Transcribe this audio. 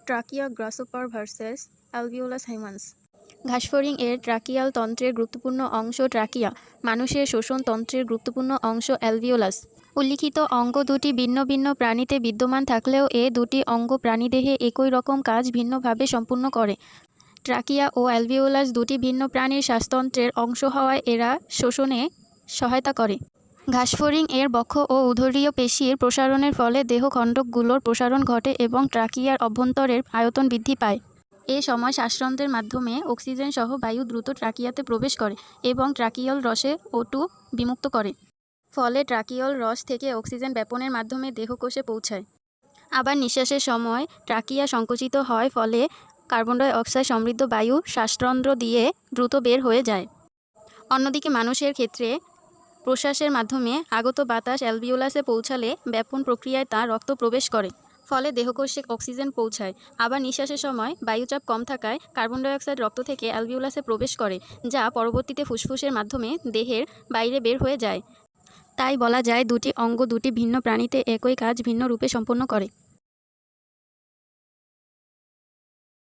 Trachea grasshopper versus alveolus humans. ঘাসফড়িং এর tracheal তন্ত্রের গুরুত্বপূর্ণ অংশ ট্রাকিয়া, মানুষের শোষণ তন্ত্রের গুরুত্বপূর্ণ অংশ অ্যালভিওলাস। উল্লিখিত অঙ্গ দুটি ভিন্ন ভিন্ন প্রাণীতে বিদ্যমান থাকলেও এ দুটি অঙ্গ প্রাণীদেহে একই রকম কাজ ভিন্নভাবে সম্পূর্ণ করে। ট্রাকিয়া ও অ্যালভিওলাস দুটি ভিন্ন প্রাণীর শ্বাসতন্ত্রের অংশ হওয়ায় এরা শোষণে সহায়তা করে। ঘাসফড়িং এর বক্ষ ও উদরীয় পেশির প্রসারণের ফলে দেহখণ্ডকগুলোর প্রসারণ ঘটে এবং ট্রাকিয়ার অভ্যন্তরের আয়তন বৃদ্ধি পায়। এ সময় শ্বাসতন্ত্রের মাধ্যমে অক্সিজেন সহ বায়ু দ্রুত ট্রাকিয়াতে প্রবেশ করে এবং ট্রাকিয়ল রসে O2 বিমুক্ত করে। ফলে ট্রাকিয়ল রস থেকে অক্সিজেন ব্যাপনের মাধ্যমে দেহকোষে পৌঁছায়। আবার নিঃশ্বাসের সময় ট্রাকিয়া সংকুচিত হয়, ফলে কার্বন ডাই অক্সাইড সমৃদ্ধ বায়ু শ্বাসরন্ধ্র দিয়ে দ্রুত বের হয়ে যায়। অন্যদিকে মানুষের ক্ষেত্রে প্রশ্বাসের মাধ্যমে আগত বাতাস অ্যালভিওলাসে পৌঁছালে ব্যাপন প্রক্রিয়ায় তা রক্ত প্রবেশ করে, ফলে দেহকোষে অক্সিজেন পৌঁছায়। আবার নিঃশ্বাসের সময় বায়ুচাপ কম থাকায় কার্বন ডাই অক্সাইড রক্ত থেকে অ্যালভিওলাসে প্রবেশ করে, যা পরবর্তীতে ফুসফুসের মাধ্যমে দেহের বাইরে বের হয়ে যায়। তাই বলা যায় দুটি অঙ্গ দুটি ভিন্ন প্রাণীতে একই কাজ ভিন্ন রূপে সম্পন্ন করে।